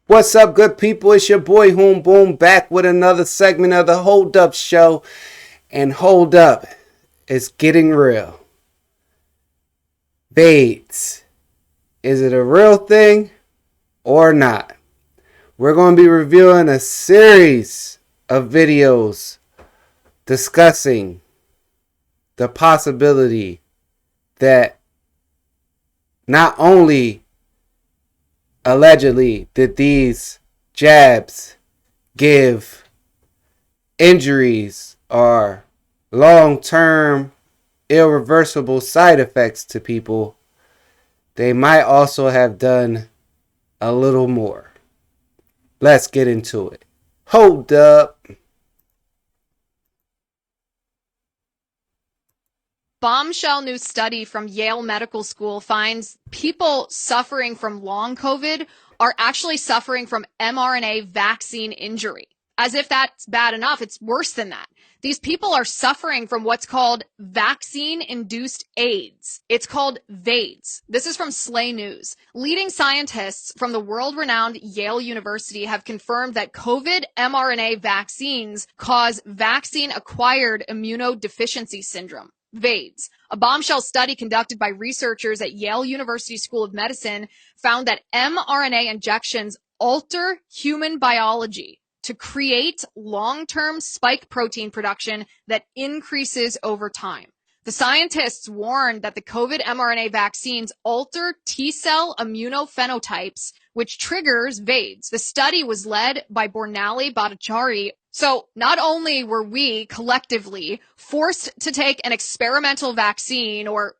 What's up, good people? It's your boy Hoom Boom back with another segment of the Hold Up Show. And hold up, it's getting real. V.A.I.D.S. Is it a real thing or not? We're going to be reviewing a series of videos discussing the possibility that not only allegedly did these jabs give injuries or long-term irreversible side effects to people, they might also have done a little more. Let's get into it. Hold up. Bombshell new study from Yale Medical School finds people suffering from long COVID are actually suffering from mRNA vaccine injury. As if that's bad enough, it's worse than that. These people are suffering from what's called vaccine-induced AIDS. It's called V.A.I.D.S. This is from Slay News. Leading scientists from the world-renowned Yale University have confirmed that COVID mRNA vaccines cause vaccine-acquired immunodeficiency syndrome, V.A.I.D.S. A bombshell study conducted by researchers at Yale University School of Medicine found that mRNA injections alter human biology to create long-term spike protein production that increases over time. The scientists warned that the COVID mRNA vaccines alter T-cell immunophenotypes, which triggers V.A.I.D.S. The study was led by Bornali Bhattacharya. So not only were we collectively forced to take an experimental vaccine or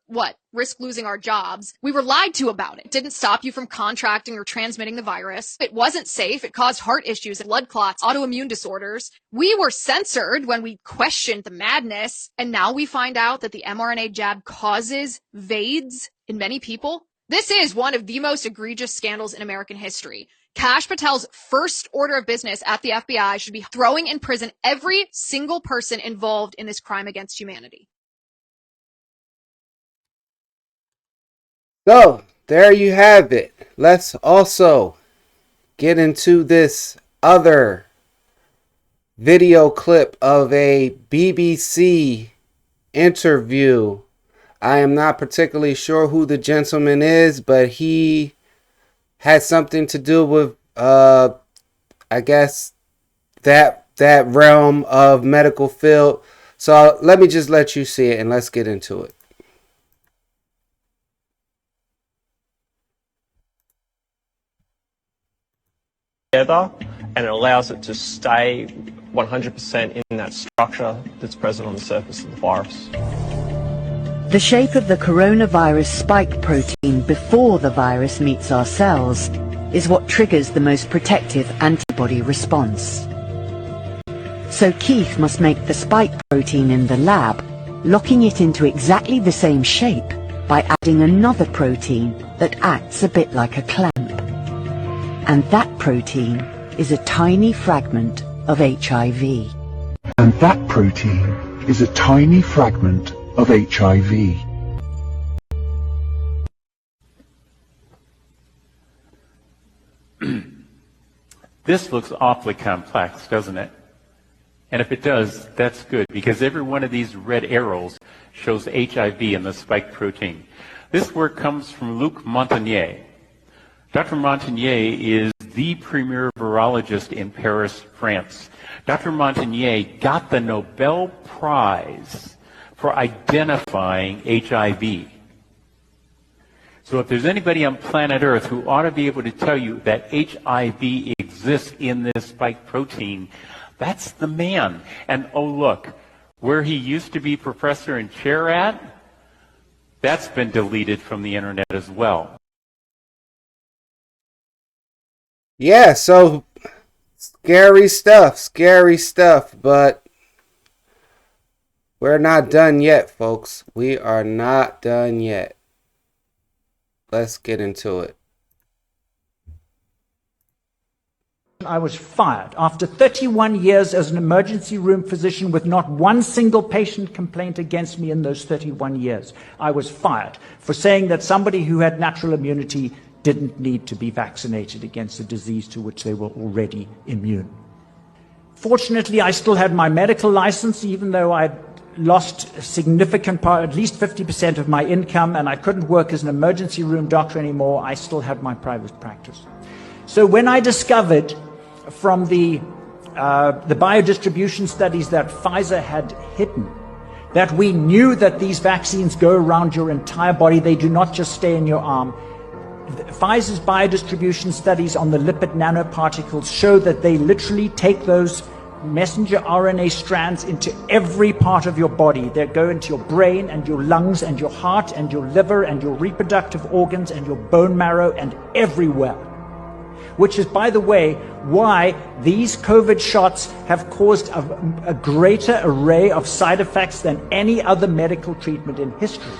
risk losing our jobs, we were lied to about it. It didn't stop you from contracting or transmitting the virus. It wasn't safe. It caused heart issues, blood clots, autoimmune disorders. We were censored when we questioned the madness. And now we find out that the mRNA jab causes V.A.I.D.S. in many people. This is one of the most egregious scandals in American history. Kash Patel's first order of business at the FBI should be throwing in prison every single person involved in this crime against humanity. So, there you have it. Let's also get into this other video clip of a BBC interview. I am not particularly sure who the gentleman is, but he had something to do with, I guess, that realm of medical field. So let me just let you see it and let's get into it. Together, and it allows it to stay 100% in that structure that's present on the surface of the virus. The shape of the coronavirus spike protein before the virus meets our cells is what triggers the most protective antibody response. So Keith must make the spike protein in the lab, locking it into exactly the same shape by adding another protein that acts a bit like a clamp. And that protein is a tiny fragment of HIV. And that protein is a tiny fragment of HIV. This looks awfully complex, doesn't it? And if it does, that's good, because every one of these red arrows shows HIV in the spike protein. This work comes from Luc Montagnier. Dr. Montagnier is the premier virologist in Paris, France. Dr. Montagnier got the Nobel Prize for identifying HIV. So if there's anybody on planet Earth who ought to be able to tell you that HIV exists in this spike protein, that's the man. And oh look, where he used to be professor and chair at, that's been deleted from the internet as well. Yeah, so scary stuff, but we're not done yet, folks. We are not done yet. Let's get into it. I was fired after 31 years as an emergency room physician with not one single patient complaint against me in those 31 years. I was fired for saying that somebody who had natural immunity didn't need to be vaccinated against a disease to which they were already immune. Fortunately, I still had my medical license, even though I'd lost a significant part, at least 50% of my income, and I couldn't work as an emergency room doctor anymore. I still had my private practice. So when I discovered from the biodistribution studies that Pfizer had hidden, that we knew that these vaccines go around your entire body, they do not just stay in your arm. Pfizer's biodistribution studies on the lipid nanoparticles show that they literally take those messenger RNA strands into every part of your body. They go into your brain and your lungs and your heart and your liver and your reproductive organs and your bone marrow and everywhere. Which is, by the way, why these COVID shots have caused a greater array of side effects than any other medical treatment in history.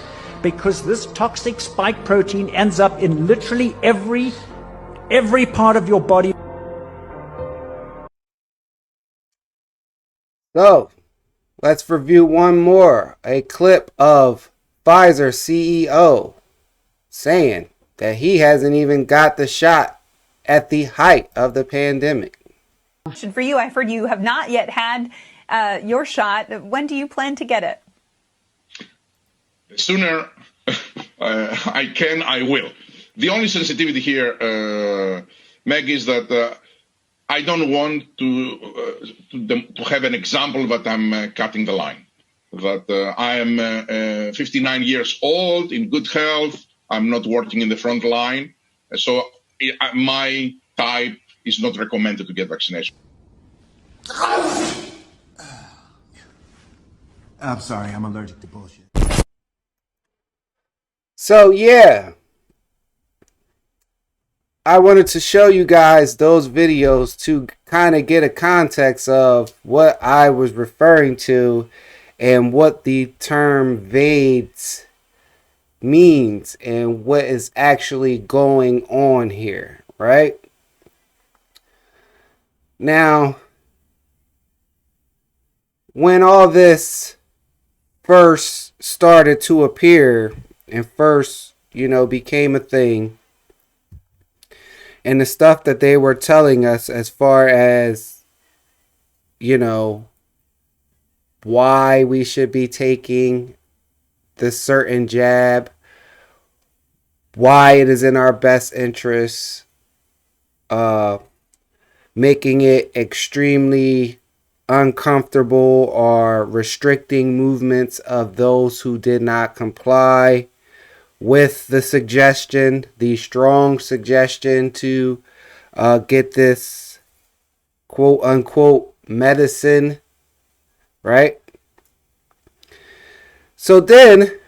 Because this toxic spike protein ends up in literally every part of your body. So, let's review one more. A clip of Pfizer CEO saying that he hasn't even got the shot at the height of the pandemic. Question for you. I've heard you have not yet had your shot. When do you plan to get it? Sooner I can, I will. The only sensitivity here, Meg, is that I don't want to have an example that I'm cutting the line. That I am 59 years old, in good health. I'm not working in the front line. So my type is not recommended to get vaccination. I'm sorry, I'm allergic to bullshit. So yeah, I wanted to show you guys those videos to kind of get a context of what I was referring to and what the term V.A.I.D.S means and what is actually going on here, right? Now, when all this first started to appear and first, became a thing, and the stuff that they were telling us as far as, why we should be taking this certain jab, why it is in our best interest, making it extremely uncomfortable or restricting movements of those who did not comply with the suggestion, the strong suggestion to get this quote unquote medicine, right? So then,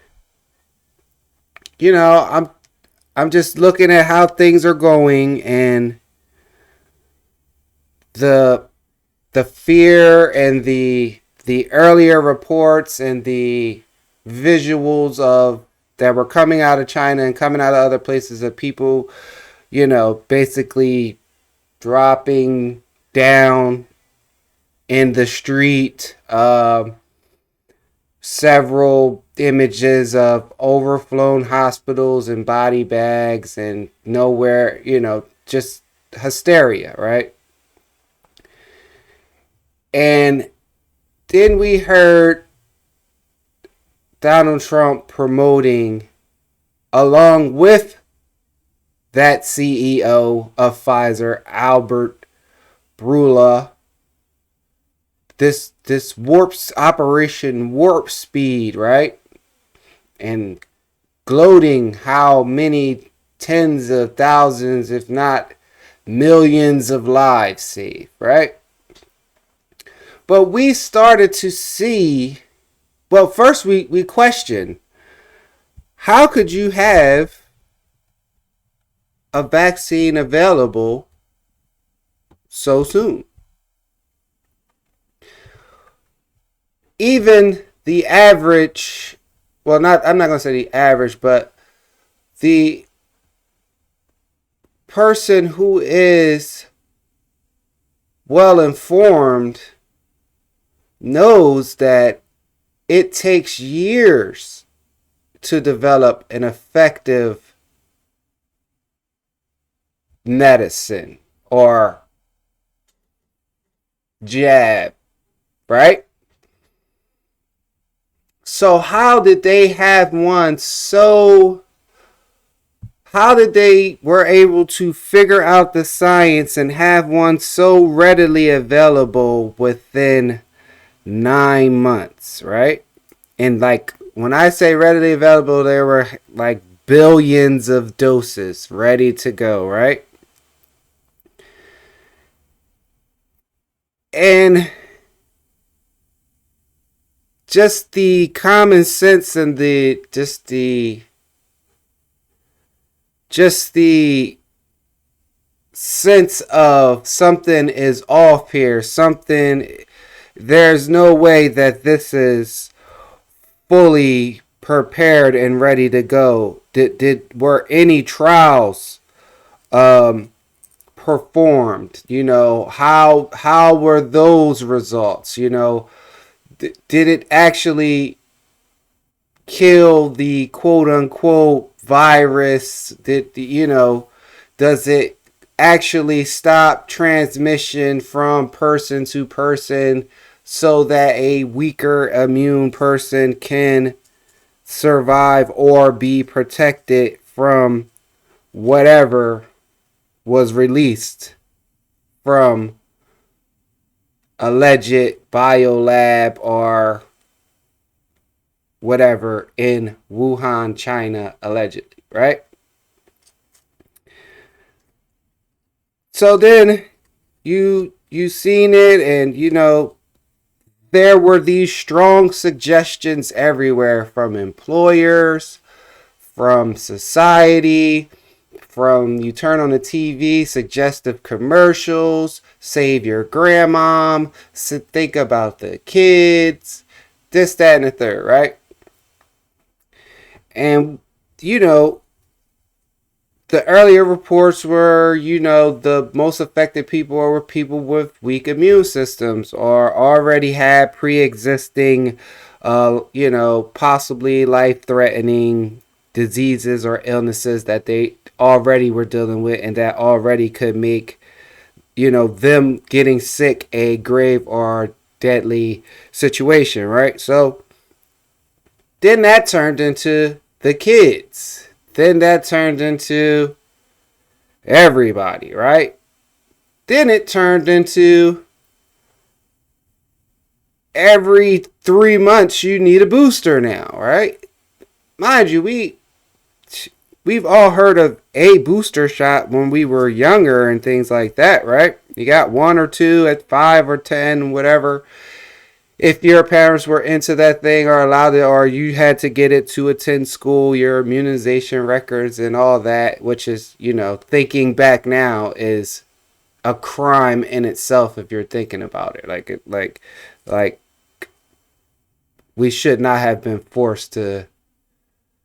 I'm just looking at how things are going, and the fear and the earlier reports and the visuals of that were coming out of China and coming out of other places of people, basically dropping down in the street. Several images of overflown hospitals and body bags and nowhere, just hysteria, right? And then we heard Donald Trump promoting, along with that CEO of Pfizer, Albert Bourla, this Operation Warp Speed, right? And gloating how many tens of thousands, if not millions of lives saved, right? But we started to see, well, first we questioned, how could you have a vaccine available so soon? Even the average, I'm not going to say the average, but the person who is well informed knows that it takes years to develop an effective medicine or jab, right? So how did they have one so, how did they were able to figure out the science and have one so readily available within 9 months, right? And like when I say readily available, there were like billions of doses ready to go, right? And just the common sense and the sense of something is off here, there's no way that this is fully prepared and ready to go. Were any trials performed? How were those results? Did it actually kill the quote unquote virus? Does it actually stop transmission from person to person so that a weaker immune person can survive or be protected from whatever was released from alleged biolab or whatever in Wuhan, China, allegedly, right? So then you seen it, and there were these strong suggestions everywhere from employers, from society, from you turn on the TV, suggestive commercials, save your grandmom, think about the kids, this, that, and the third, right? And the earlier reports were, the most affected people were people with weak immune systems or already had pre-existing, possibly life-threatening diseases or illnesses that they already were dealing with and that already could make, them getting sick a grave or deadly situation, right? So then that turned into the kids. Then that turned into everybody, right? Then it turned into every 3 months you need a booster now, right? Mind you, we've all heard of a booster shot when we were younger and things like that, right? You got 1 or 2 at 5 or 10, whatever. If your parents were into that thing or allowed it, or you had to get it to attend school, your immunization records and all that, which is, thinking back now is a crime in itself if you're thinking about it. Like we should not have been forced to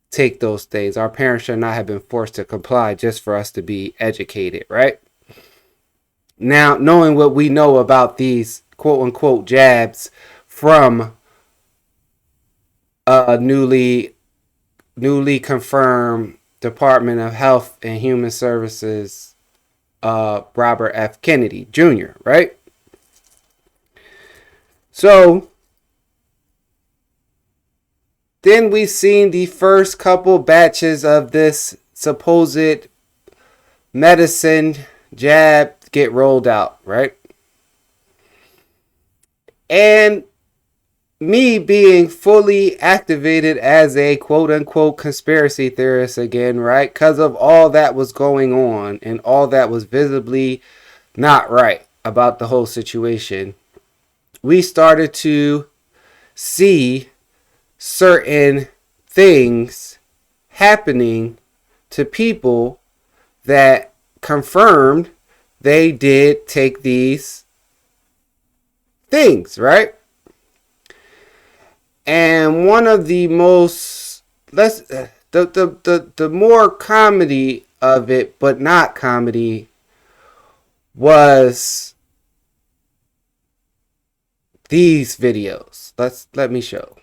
take those things. Our parents should not have been forced to comply just for us to be educated, right? Now, knowing what we know about these quote unquote jabs from a newly confirmed Department of Health and Human Services Robert F. Kennedy Jr., right? So then we seen the first couple batches of this supposed medicine jab get rolled out, right? And me being fully activated as a quote unquote conspiracy theorist again, right? Because of all that was going on and all that was visibly not right about the whole situation, we started to see certain things happening to people that confirmed they did take these things, right? And one of the most the more comedy of it, but not comedy, was these videos. Let me show.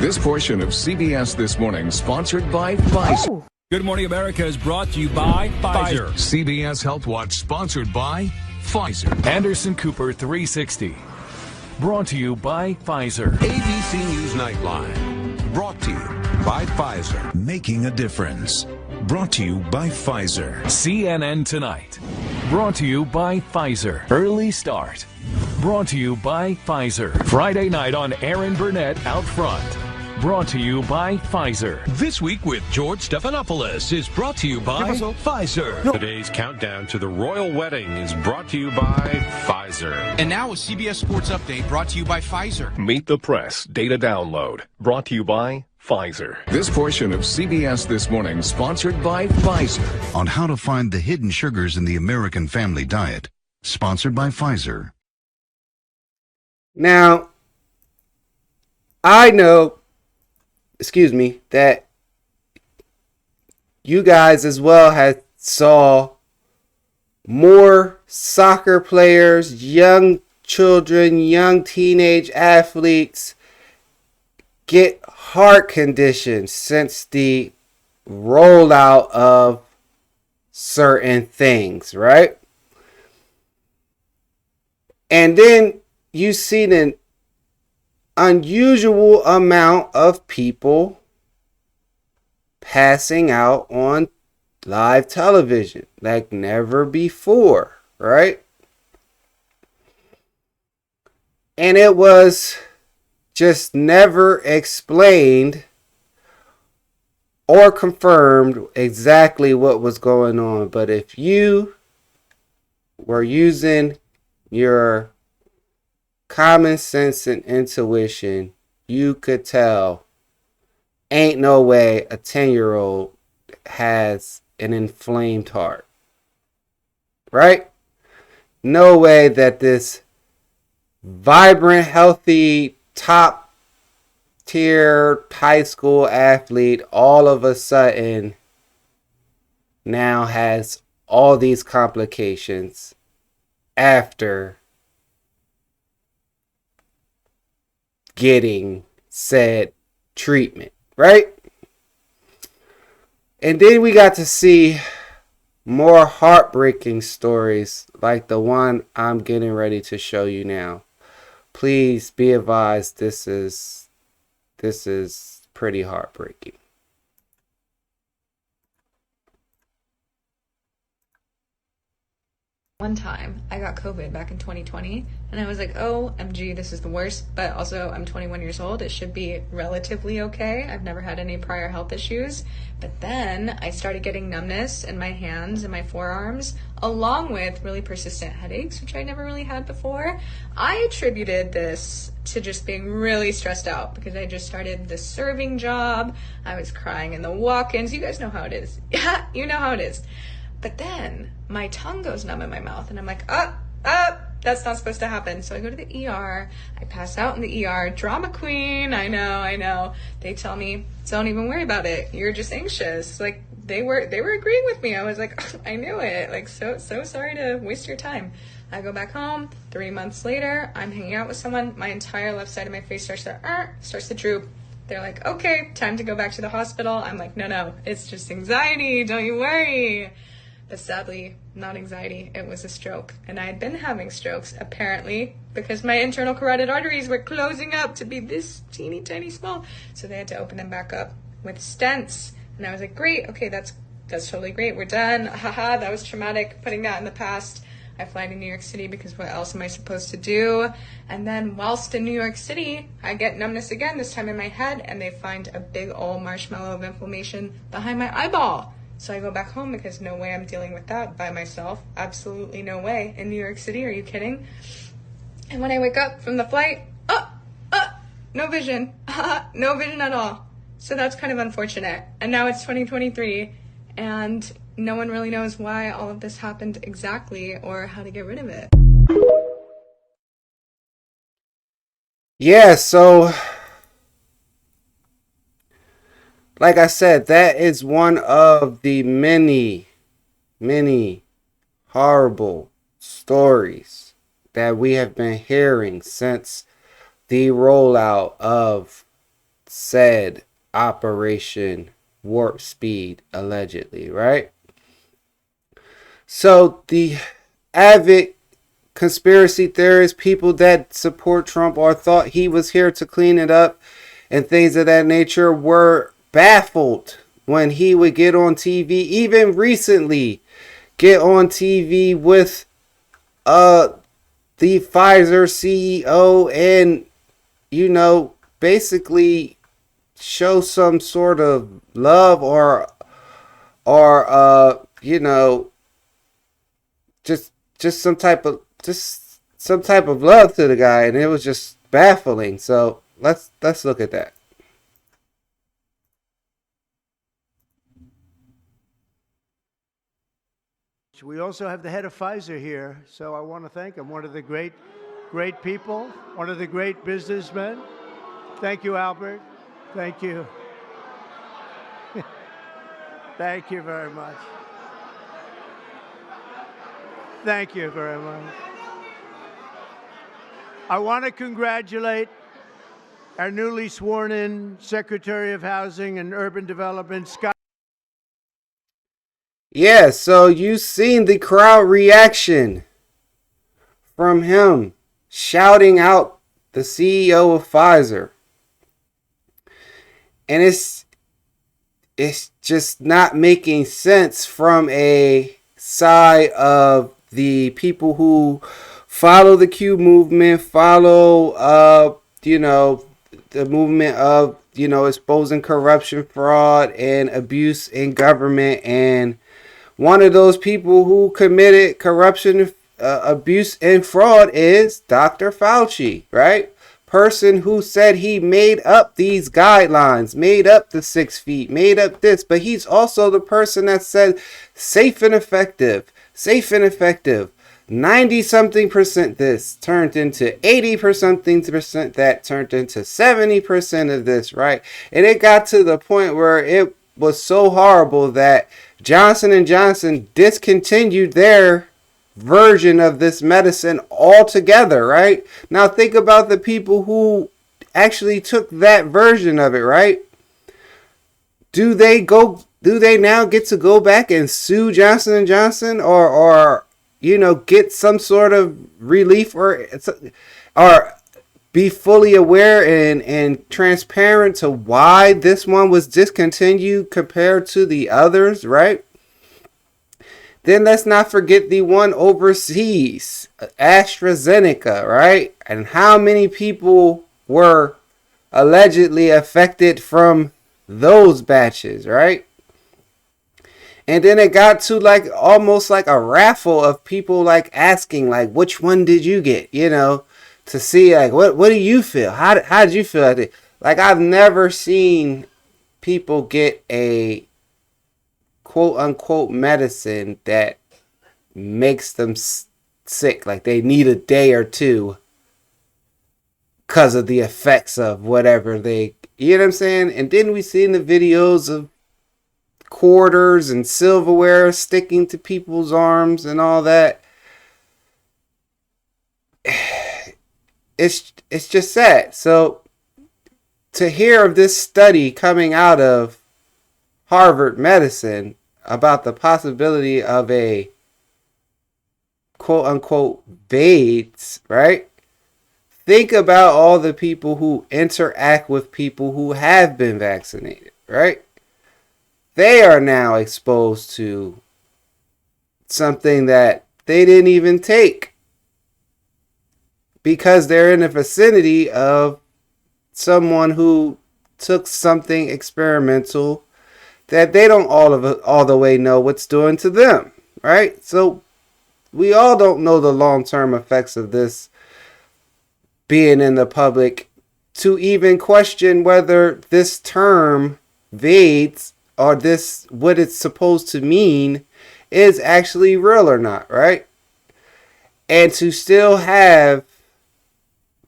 This portion of CBS This Morning sponsored by Pfizer. Good Morning America is brought to you by Pfizer. CBS Health Watch sponsored by Pfizer. Anderson Cooper 360. Brought to you by Pfizer. ABC News Nightline. Brought to you by Pfizer. Making a difference. Brought to you by Pfizer. CNN Tonight. Brought to you by Pfizer. Early Start. Brought to you by Pfizer. Friday night on Aaron Burnett Out Front. Brought to you by Pfizer. This Week with George Stephanopoulos is brought to you by Pfizer. Today's countdown to the royal wedding is brought to you by Pfizer. And now a CBS Sports Update brought to you by Pfizer. Meet the Press Data Download brought to you by Pfizer. This portion of CBS This Morning sponsored by Pfizer. On how to find the hidden sugars in the American family diet. Sponsored by Pfizer. Now, I know, that you guys as well have saw more soccer players, young children, young teenage athletes get heart conditions since the rollout of certain things, right? And then you see an unusual amount of people passing out on live television like never before, right? And it was just never explained or confirmed exactly what was going on. But if you were using your common sense and intuition, you could tell ain't no way a 10-year-old has an inflamed heart, right? No way that this vibrant, healthy, top tier high school athlete all of a sudden now has all these complications after getting said treatment, right? And then we got to see more heartbreaking stories like the one I'm getting ready to show you now. Please be advised, this is pretty heartbreaking. One time I got COVID back in 2020 and I was like, oh, MG, this is the worst, but also I'm 21 years old. It should be relatively okay. I've never had any prior health issues. But then I started getting numbness in my hands and my forearms, along with really persistent headaches, which I never really had before. I attributed this to just being really stressed out because I just started this serving job. I was crying in the walk-ins. You guys know how it is. Yeah, you know how it is. But then my tongue goes numb in my mouth and I'm like, that's not supposed to happen. So I go to the ER, I pass out in the ER, drama queen, I know. They tell me, don't even worry about it. You're just anxious. Like they were agreeing with me. I was like, I knew it. Like, so sorry to waste your time. I go back home, 3 months later, I'm hanging out with someone. My entire left side of my face starts to droop. They're like, okay, time to go back to the hospital. I'm like, no, it's just anxiety. Don't you worry. But sadly, not anxiety, it was a stroke. And I had been having strokes, apparently, because my internal carotid arteries were closing up to be this teeny tiny small. So they had to open them back up with stents. And I was like, great, okay, that's totally great. We're done. Haha, that was traumatic, putting that in the past. I fly to New York City because what else am I supposed to do? And then whilst in New York City, I get numbness again, this time in my head, and they find a big old marshmallow of inflammation behind my eyeball. So I go back home because no way I'm dealing with that by myself. Absolutely no way. In New York City, are you kidding? And when I wake up from the flight, no vision. No vision at all. So that's kind of unfortunate. And now it's 2023, and no one really knows why all of this happened exactly or how to get rid of it. Yeah, so like I said, that is one of the many, many horrible stories that we have been hearing since the rollout of said Operation Warp Speed, allegedly, right? So the avid conspiracy theorists, people that support Trump or thought he was here to clean it up and things of that nature, were baffled when he would get on TV, even recently get on TV with the Pfizer CEO and, basically show some sort of love or just some type of love to the guy, and it was just baffling. So let's look at that. We also have the head of Pfizer here, so I want to thank him. One of the great people, one of the great businessmen. Thank you, Albert. Thank you. Thank you very much. Thank you very much. I want to congratulate our newly sworn-in Secretary of Housing and Urban Development, Scott. Yeah, so you seen the crowd reaction from him shouting out the CEO of Pfizer. And it's just not making sense from a side of the people who follow the Q movement, follow the movement of exposing corruption, fraud, and abuse in government. And one of those people who committed corruption, abuse, and fraud is Dr. Fauci, right? Person who said he made up these guidelines, made up the 6 feet, made up this, but he's also the person that said safe and effective, 90-something% this turned into 80-something% that turned into 70% of this, right? And it got to the point where it was so horrible that Johnson & Johnson discontinued their version of this medicine altogether, right? Now think about the people who actually took that version of it, right? Do they now get to go back and sue Johnson & Johnson or get some sort of relief or be fully aware and transparent to why this one was discontinued compared to the others, right? Then let's not forget the one overseas, AstraZeneca, right? And how many people were allegedly affected from those batches, right? And then it got to almost like a raffle of people asking which one did you get, to see what do you feel? How did you feel? I've never seen people get a quote unquote medicine that makes them sick, like they need a day or two because of the effects of whatever they, you know what I'm saying? And then we seen the videos of quarters and silverware sticking to people's arms and all that. It's just sad. So to hear of this study coming out of Harvard Medicine about the possibility of a quote unquote V.A.I.D.S, right? Think about all the people who interact with people who have been vaccinated, right? They are now exposed to something that they didn't even take because they're in the vicinity of someone who took something experimental that they don't all the way know what's doing to them, right? So we all don't know the long-term effects of this being in the public to even question whether this term V.A.I.D.S or this, what it's supposed to mean, is actually real or not, right? And to still have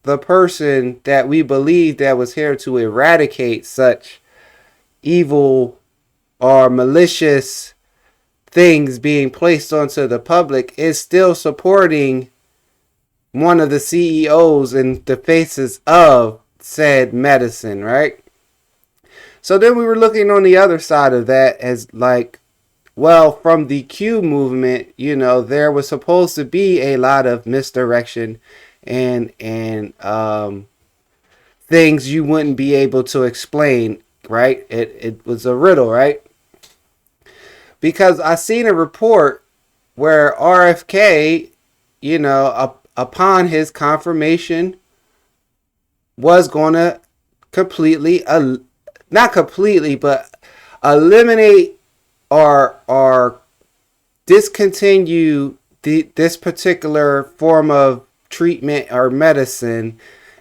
the person that we believe that was here to eradicate such evil or malicious things being placed onto the public is still supporting one of the CEOs and the faces of said medicine, right? So then we were looking on the other side of that as like, well, from the Q movement, you know, there was supposed to be a lot of misdirection and things you wouldn't be able to explain, right? It was a riddle, right? Because I seen a report where RFK, you know, upon his confirmation, was going to completely, not completely, but eliminate or discontinue this particular form of treatment or medicine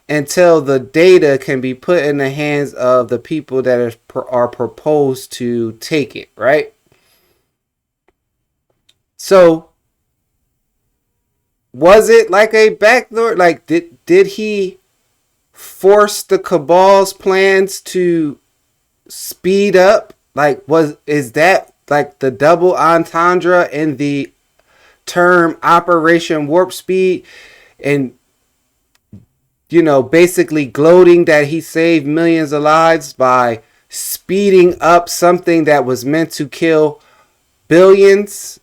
until the data can be put in the hands of the people that are proposed to take it, right? So was it like a backdoor? Like did he force the cabal's plans to speed up? Like is that like the double entendre in the term Operation Warp Speed, and you know, basically gloating that he saved millions of lives by speeding up something that was meant to kill billions,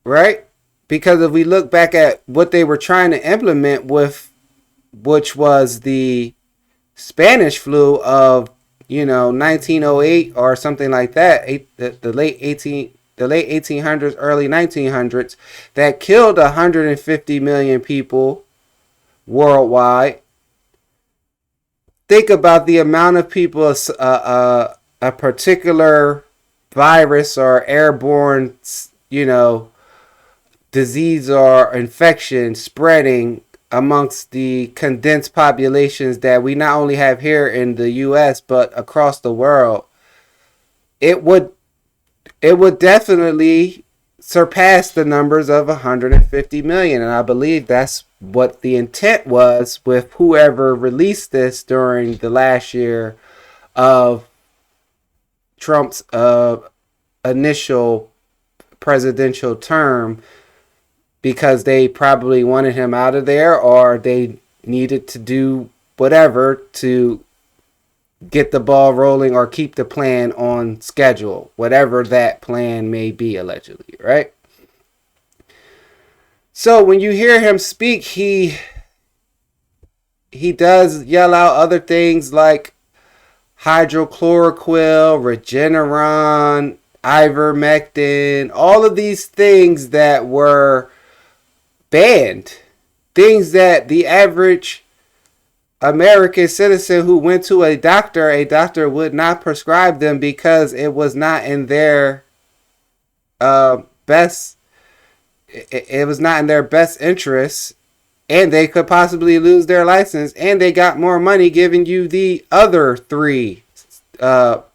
right? Because if we look back at what they were trying to implement with, which was the Spanish flu of, you know, 1908 or something like that, the late 1800s, early 1900s, that killed 150 million people worldwide. Think about the amount of people a particular virus or airborne, you know, disease or infection spreading amongst the condensed populations that we not only have here in the US but across the world. It would definitely surpass the numbers of 150 million, and I believe that's what the intent was with whoever released this during the last year of Trump's initial presidential term, because they probably wanted him out of there, or they needed to do whatever to get the ball rolling or keep the plan on schedule, whatever that plan may be, allegedly, right? So when you hear him speak, he does yell out other things like hydrochloroquine, Regeneron, ivermectin, all of these things that were banned, things that the average American citizen who went to a doctor would not prescribe them because it was not in their best. It was not in their best interest, and they could possibly lose their license, and they got more money giving you the other three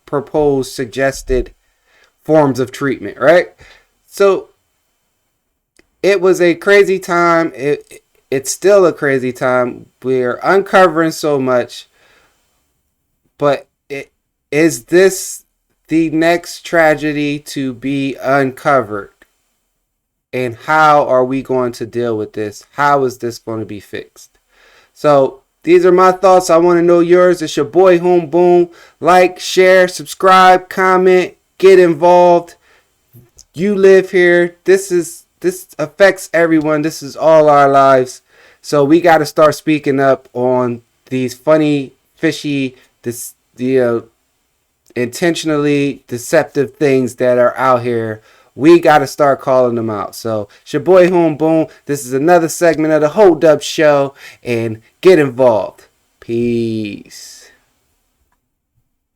proposed suggested forms of treatment, right? So it was a crazy time. It's still a crazy time. We're uncovering so much, but is this the next tragedy to be uncovered? And how are we going to deal with this? How is this going to be fixed? So these are my thoughts. I want to know yours. It's your boy Home Boom. Like, share, subscribe, comment, get involved. You live here. This affects everyone. This is all our lives. So we got to start speaking up on these funny, fishy, intentionally deceptive things that are out here. We got to start calling them out. So it's your boy Home Boom. This is another segment of the Hold Up Show, and get involved. Peace.